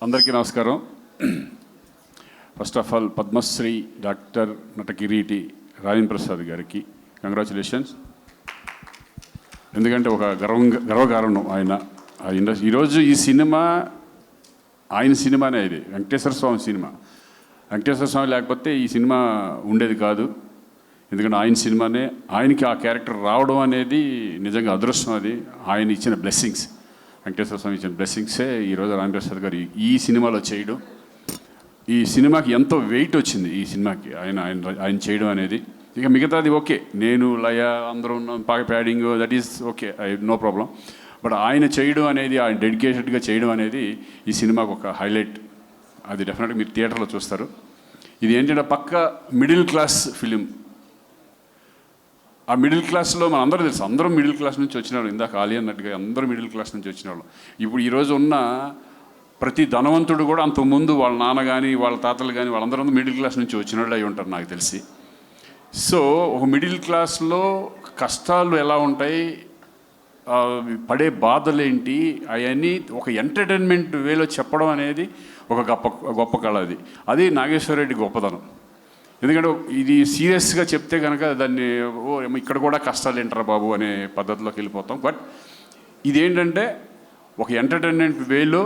అందరికీ నమస్కారం. First of all Padmashri doctor Natakireeti Rajendra Prasad గారికి కంగ్రాచులేషన్స్. ఎందుకంటే ఒక గర్వకారణం ఆయన ఇండస్ట్రీ. ఈరోజు ఈ సినిమా ఆయన సినిమానే, ఇది వెంకటేశ్వర స్వామి సినిమా. వెంకటేశ్వర స్వామి లేకపోతే ఈ సినిమా ఉండేది కాదు. ఎందుకంటే ఆయన సినిమానే, ఆయనకి ఆ క్యారెక్టర్ రావడం అనేది నిజంగా అదృష్టం. అది ఆయన ఇచ్చిన బ్లెస్సింగ్స్, వెంకటేశ్వర స్వామి ఇచ్చిన బ్లెస్సింగ్సే ఈరోజు రాజేంద్ర ప్రసాద్ గారు ఈ సినిమాలో చేయడం. ఈ సినిమాకి ఎంతో వెయిట్ వచ్చింది ఈ సినిమాకి ఆయన చేయడం అనేది. ఇక మిగతాది ఓకే, నేను లయ అందరూ ఉన్న padding that is okay, no problem. But ఆయన చేయడం అనేది, ఆయన డెడికేటెడ్గా చేయడం అనేది ఈ సినిమాకు ఒక హైలైట్. అది డెఫినెట్గా మీరు థియేటర్లో చూస్తారు. ఇది ఏంటంటే పక్క మిడిల్ క్లాస్ ఫిలిం. ఆ మిడిల్ క్లాస్లో మన అందరూ తెలుసు, అందరం మిడిల్ క్లాస్ నుంచి వచ్చిన వాళ్ళు. ఇందాక ఆలి అన్నట్టుగా అందరూ మిడిల్ క్లాస్ నుంచి వచ్చిన వాళ్ళు. ఇప్పుడు ఈరోజు ఉన్న ప్రతి ధనవంతుడు కూడా అంతకుముందు వాళ్ళ నాన్న కానీ వాళ్ళ తాతలు కానీ వాళ్ళందరూ మిడిల్ క్లాస్ నుంచి వచ్చిన వాళ్ళు అయి ఉంటారు నాకు తెలిసి. సో ఒక మిడిల్ క్లాస్లో కష్టాలు ఎలా ఉంటాయి, పడే బాధలేంటి, అవన్నీ ఒక ఎంటర్టైన్మెంట్ వేలో చెప్పడం అనేది ఒక గొప్ప కళ. అది నాగేశ్వర రెడ్డి గొప్పతనం. ఎందుకంటే ఇది సీరియస్గా చెప్తే కనుక దాన్ని ఇక్కడ కూడా కష్టాలు ఏంటారా బాబు అనే పద్ధతిలోకి వెళ్ళిపోతాం. బట్ ఇదేంటంటే ఒక ఎంటర్టైన్మెంట్ వేలో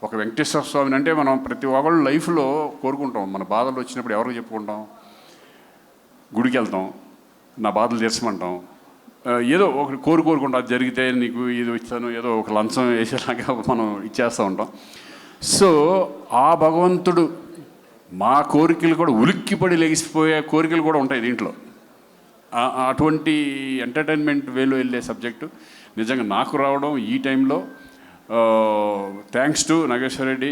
ఒక వెంకటేశ్వర స్వామిని, అంటే మనం ప్రతి ఒక్కళ్ళు లైఫ్లో కోరుకుంటాం. మన బాధలు వచ్చినప్పుడు ఎవరికి చెప్పుకుంటాం? గుడికి వెళ్తాం, నా బాధలు తీర్చమంటాం. ఏదో ఒక కోరుకుంటాం, అది జరిగితే నీకు ఇది ఇస్తాను, ఏదో ఒక లంచం వేసేలాగా మనం ఇచ్చేస్తూ ఉంటాం. సో ఆ భగవంతుడు మా కోరికలు కూడా ఉలిక్కిపడి లెగిసిపోయే కోరికలు కూడా ఉంటాయి దీంట్లో. అటువంటి ఎంటర్టైన్మెంట్ వేలో వెళ్ళే సబ్జెక్టు నిజంగా నాకు రావడం ఈ టైంలో థ్యాంక్స్ టు నాగేశ్వర రెడ్డి.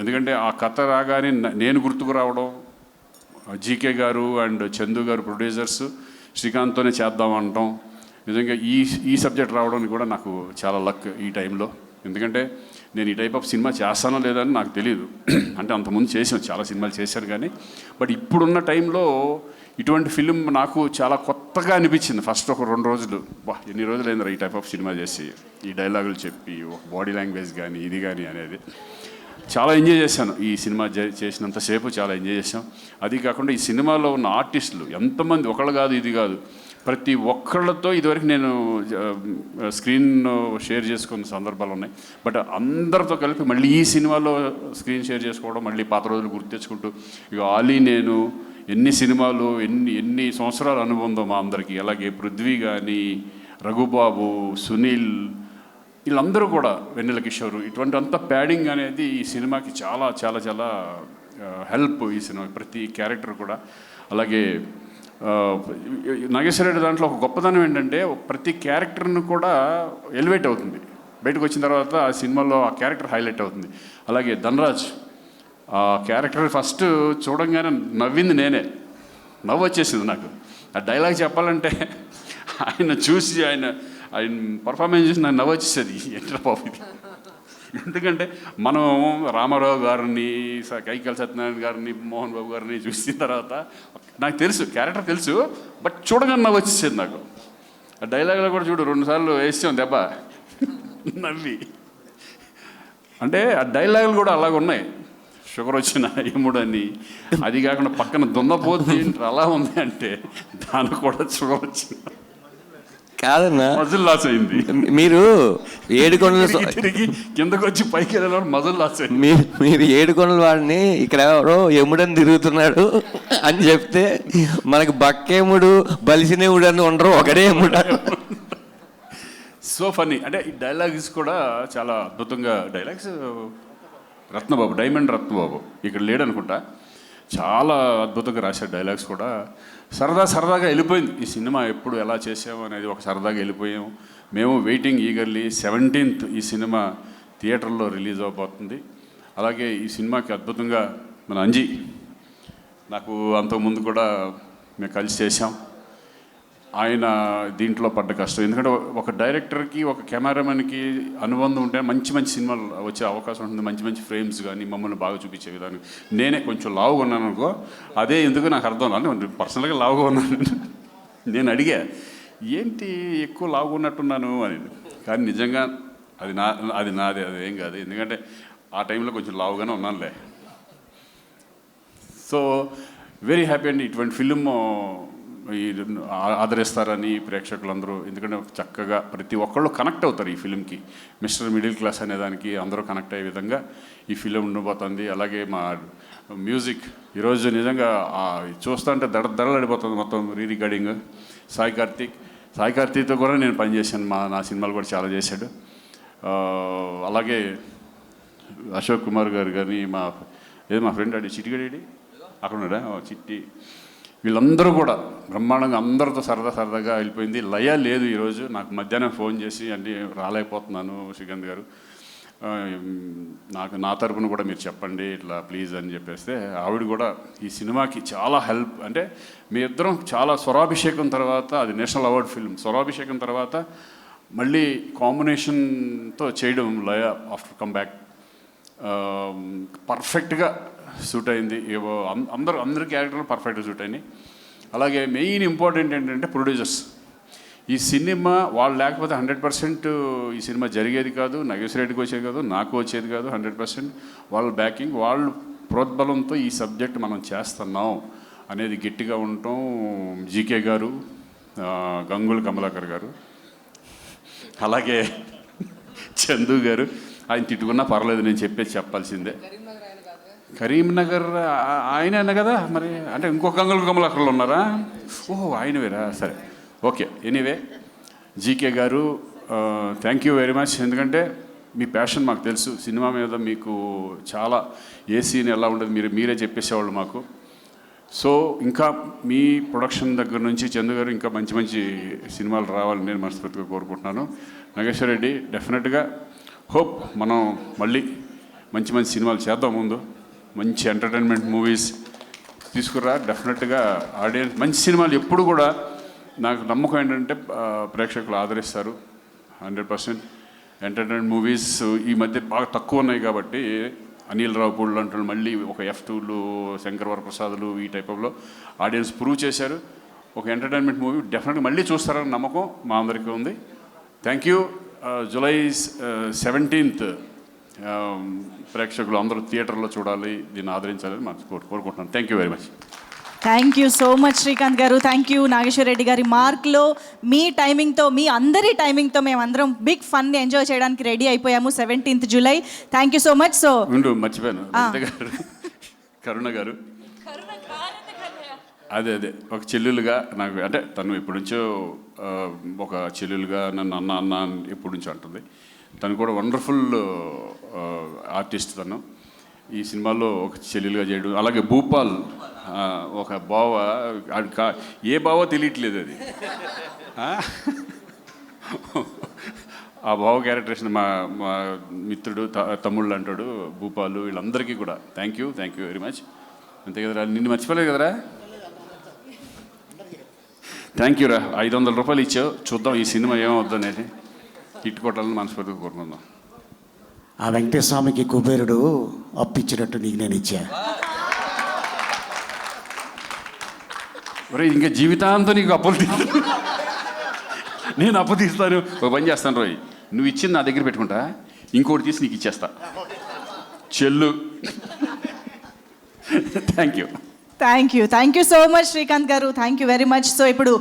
ఎందుకంటే ఆ కథ రాగానే నేను గుర్తుకు రావడం, జీకే గారు అండ్ చందు గారు ప్రొడ్యూసర్స్ శ్రీకాంత్తోనే చేద్దామంటాం. నిజంగా ఈ సబ్జెక్ట్ రావడం కూడా నాకు చాలా లక్ ఈ టైంలో. ఎందుకంటే నేను ఈ టైప్ ఆఫ్ సినిమా చేస్తానో లేదని నాకు తెలియదు. అంటే అంతకుముందు చేసాను, చాలా సినిమాలు చేశాను కానీ, బట్ ఇప్పుడున్న టైంలో ఇటువంటి ఫిలిం నాకు చాలా కొత్తగా అనిపించింది. ఫస్ట్ ఒక 2 రోజులు, ఎన్ని రోజులు అయింది ఈ టైప్ ఆఫ్ సినిమా చేసి, ఈ డైలాగులు చెప్పి ఒక బాడీ లాంగ్వేజ్ కానీ ఇది కానీ అనేది చాలా ఎంజాయ్ చేశాను. ఈ సినిమా చేసినంతసేపు చాలా ఎంజాయ్ చేశాం. అది కాకుండా ఈ సినిమాలో ఉన్న ఆర్టిస్టులు ఎంతమంది, ఒకళ్ళు కాదు ఇది కాదు, ప్రతి ఒక్కళ్ళతో ఇదివరకు నేను స్క్రీన్ షేర్ చేసుకున్న సందర్భాలు ఉన్నాయి. బట్ అందరితో కలిపి మళ్ళీ ఈ సినిమాలో స్క్రీన్ షేర్ చేసుకోవడం, మళ్ళీ పాత రోజులు గుర్తు తెచ్చుకుంటూ, ఇక ఆలీ నేను ఎన్ని సినిమాలు ఎన్ని సంవత్సరాలు అనుబంధం మా అందరికీ. అలాగే పృథ్వీ కానీ, రఘుబాబు, సునీల్, వీళ్ళందరూ కూడా, వెన్నెల కిషోర్, ఇటువంటి అంత ప్యాడింగ్ అనేది ఈ సినిమాకి చాలా చాలా చాలా హెల్ప్. ఈ సినిమా ప్రతి క్యారెక్టర్ కూడా. అలాగే నాగేశ్వర రెడ్డి దాంట్లో ఒక గొప్పతనం ఏంటంటే ప్రతి క్యారెక్టర్ను కూడా ఎలివేట్ అవుతుంది. బయటకు వచ్చిన తర్వాత ఆ సినిమాలో ఆ క్యారెక్టర్ హైలైట్ అవుతుంది. అలాగే ధనరాజ్ ఆ క్యారెక్టర్ ఫస్ట్ చూడంగానే నవ్వింది నేనే, నవ్వు వచ్చేసింది నాకు. ఆ డైలాగ్ చెప్పాలంటే ఆయన చూసి ఆయన పర్ఫార్మెన్స్ చూసి నాకు నవ్వు వచ్చేసేది. ఏంటో బాబు ఇది. ఎందుకంటే మనం రామారావు గారిని, కైకాల సత్యనారాయణ గారిని, మోహన్ బాబు గారిని చూసిన తర్వాత నాకు తెలుసు, క్యారెక్టర్ తెలుసు, బట్ చూడగానే నవ్వు వచ్చేసేది నాకు. ఆ డైలాగ్లో కూడా చూడు 2 సార్లు వేసాం దెబ్బ నవ్వి. అంటే ఆ డైలాగులు కూడా అలాగ ఉన్నాయి. షుగర్ వచ్చిన ఏముడని, అది కాకుండా పక్కన దున్నపోతే ఏంటి అలా ఉంది అంటే దానికి కూడా షుగర్ వచ్చిన కాదన్నా, మజిల్ లాస్ అయింది. మీరు ఏడుకొండల తిరిగి కిందకు వచ్చి పైకి వెళ్ళిన మజిల్ లాస్ అయింది. మీరు ఏడుకొండల వాడిని ఇక్కడ ఎవరో ఎముడని తిరుగుతున్నాడు అని చెప్తే మనకు బక్కేముడు బలిసినేముడు అని ఉండరు, ఒకడే ఎముడు. So funny. అంటే ఈ డైలాగ్స్ కూడా చాలా అద్భుతంగా, డైలాగ్స్ రత్నబాబు, డైమండ్ రత్నబాబు ఇక్కడ లేడనుకుంటా, చాలా అద్భుతంగా రాశాడు డైలాగ్స్ కూడా. సరదాగా వెళ్ళిపోయింది ఈ సినిమా. ఎప్పుడు ఎలా చేసాము అనేది ఒక సరదాగా వెళ్ళిపోయాము. మేము వెయిటింగ్ ఈగర్లీ 17th ఈ సినిమా థియేటర్లో రిలీజ్ అవబోతుంది. అలాగే ఈ సినిమాకి అద్భుతంగా మన అంజీ, నాకు అంతకుముందు కూడా మేము కలిసి చేసాం. ఆయన దీంట్లో పడ్డ కష్టం, ఎందుకంటే ఒక డైరెక్టర్కి ఒక కెమెరామెన్కి అనుబంధం ఉంటే మంచి సినిమాలు వచ్చే అవకాశం ఉంటుంది. మంచి ఫ్రేమ్స్ కానీ మమ్మల్ని బాగా చూపించే విధానం. నేనే కొంచెం లావుగా ఉన్నాను అనుకో, అదే ఎందుకు నాకు అర్థం కాదు. పర్సనల్గా లావుగా ఉన్నాను. నేను అడిగా ఏంటి ఎక్కువ లావుగా ఉన్నట్టున్నాను అని. కానీ నిజంగా అది నాదే, అది ఏం కాదు. ఎందుకంటే ఆ టైంలో కొంచెం లావుగానే ఉన్నానులే. సో వెరీ హ్యాపీ అండి. ఇటువంటి ఫిలిం ఆదరిస్తారని ప్రేక్షకులందరూ, ఎందుకంటే చక్కగా ప్రతి ఒక్కళ్ళు కనెక్ట్ అవుతారు ఈ ఫిలింకి. మిస్టర్ మిడిల్ క్లాస్ అనే దానికి అందరూ కనెక్ట్ అయ్యే విధంగా ఈ ఫిలిం ఉండబోతుంది. అలాగే మా మ్యూజిక్ ఈరోజు నిజంగా చూస్తుంటే దడదడలాడిపోతుంది మొత్తం రికార్డింగ్. సాయి కార్తీక్తో కూడా నేను పనిచేశాను, నా సినిమాలు కూడా చాలా చేశాడు. అలాగే అశోక్ కుమార్ గారు కానీ మా ఫ్రెండ్ అడి చిట్టిగడేడి అక్కడ ఉన్నాడా, చిట్టి, వీళ్ళందరూ కూడా బ్రహ్మాండంగా అందరితో సరదాగా వెళ్ళిపోయింది. లయ లేదు ఈరోజు. నాకు మధ్యాహ్నం ఫోన్ చేసి అంటే రాలేకపోతున్నాను శ్రీకాంత్ గారు, నా తరపున కూడా మీరు చెప్పండి ఇట్లా ప్లీజ్ అని చెప్పేస్తే ఆవిడ కూడా ఈ సినిమాకి చాలా హెల్ప్. అంటే మీ ఇద్దరం చాలా స్వరాభిషేకం తర్వాత, అది నేషనల్ అవార్డ్ ఫిల్మ్, స్వరాభిషేకం తర్వాత మళ్ళీ కాంబినేషన్తో చేయడం లయ ఆఫ్టర్ కమ్ బ్యాక్ పర్ఫెక్ట్గా సూట్ అయింది. అందరి క్యారెక్టర్లు పర్ఫెక్ట్గా సూట్ అయినాయి. అలాగే మెయిన్ ఇంపార్టెంట్ ఏంటంటే ప్రొడ్యూసర్స్. ఈ సినిమా వాళ్ళు లేకపోతే 100% ఈ సినిమా జరిగేది కాదు, నాగేశ్వర రెడ్డికి వచ్చేది కాదు, నాకు వచ్చేది కాదు. 100% వాళ్ళ బ్యాకింగ్, వాళ్ళు ప్రోద్బలంతో ఈ సబ్జెక్ట్ మనం చేస్తున్నాం అనేది గట్టిగా ఉండటం. జీకే గారు, గంగుల కమలాకర్ గారు, అలాగే చందు గారు, ఆయన తిట్టుకున్నా పర్లేదు, నేను చెప్పాల్సిందే. కరీంనగర్ ఆయన అన్న కదా మరి, అంటే ఇంకొక గంగుల కమలాకర్లు ఉన్నారా? ఓహో ఆయన వేరా, సరే ఓకే. ఎనీవే జీకే గారు థ్యాంక్ యూ వెరీ మచ్. ఎందుకంటే మీ ప్యాషన్ మాకు తెలుసు, సినిమా మీద మీకు చాలా, ఏ సీన్ ఎలా ఉండదు మీరే చెప్పేసేవాళ్ళు మాకు. సో ఇంకా మీ ప్రొడక్షన్ దగ్గర నుంచి చందు గారు ఇంకా మంచి సినిమాలు రావాలని నేను మనస్ఫూర్తిగా కోరుకుంటున్నాను. నాగేశ్వర రెడ్డి డెఫినెట్గా హోప్ మనం మళ్ళీ మంచి సినిమాలు చేద్దాం. ముందు మంచి ఎంటర్టైన్మెంట్ మూవీస్ తీసుకురా. డెఫినెట్గా ఆడియన్స్ మంచి సినిమాలు ఎప్పుడు కూడా నాకు నమ్మకం ఏంటంటే ప్రేక్షకులు ఆదరిస్తారు. 100% ఎంటర్టైన్మెంట్ మూవీస్ ఈ మధ్య బాగా తక్కువ ఉన్నాయి కాబట్టి అనిల్ రావుపూడి అంటారు, మళ్ళీ ఒక F2లు, శంకర్ వరప్రసాద్లు, ఈ టైప్లో ఆడియన్స్ ప్రూవ్ చేశారు. ఒక ఎంటర్టైన్మెంట్ మూవీ డెఫినెట్గా మళ్ళీ చూస్తారని నమ్మకం మా అందరికీ ఉంది. Thank you. జూలై 17th ప్రేక్షకులు అందరూ థియేటర్లో చూడాలి, దీన్ని ఆదరించాలని మనం కోరుకుంటున్నాను. Thank you very much. Thank you so much Srikanth garu. Thank you Nageswara Reddy గారి. మార్క్లో మీ టైమింగ్తో, మీ అందరి టైమింగ్తో మేమందరం బిగ్ ఫన్ ఎంజాయ్ చేయడానికి రెడీ అయిపోయాము 17th July. Thank you so much. So మర్చిపోయాను, కరుణ గారు, అదే ఒక చెల్లెలుగా నాకు, అంటే తను ఎప్పటి నుంచో ఒక చెల్లెలుగా నన్ను అన్న ఎప్పటి నుంచో అంటుంది. తను కూడా వండర్ఫుల్ ఆర్టిస్ట్. తను ఈ సినిమాలో ఒక చెల్లెలుగా చేయడం. అలాగే భూపాల్ ఒక బావ, ఏ బావో తెలియట్లేదు అది. ఆ బావ క్యారెక్టరేషన్ మా మిత్రుడు, తమ్ముళ్ళు అంటాడు భూపాలు, వీళ్ళందరికీ కూడా థ్యాంక్ యూ వెరీ మచ్. అంతే కదరా, నిన్ను మర్చిపోలేదు కదరా. థ్యాంక్ యూరా. 500 రూపాయలు ఇచ్చావు, చూద్దాం ఈ సినిమా ఏమవుద్దనేది. హిట్ కొట్టాలని మనస్ఫూర్తిగా కోరుకుందాం. ఆ వెంకటేశ్వరస్వామికి కుబేరుడు అప్పిచ్చినట్టు నీకు నేను ఇచ్చా. ఒరే ఇంకా జీవితాంతం నీకు అప్పులు నేను అప్పు తీస్తాను. ఒక పని చేస్తాను రోయ్, నువ్వు ఇచ్చింది నా దగ్గర పెట్టుకుంటా, ఇంకోటి తీసి నీకు ఇచ్చేస్తా చెల్లు. Thank you so much Srikanth garu. Thank you very much. So ఇప్పుడు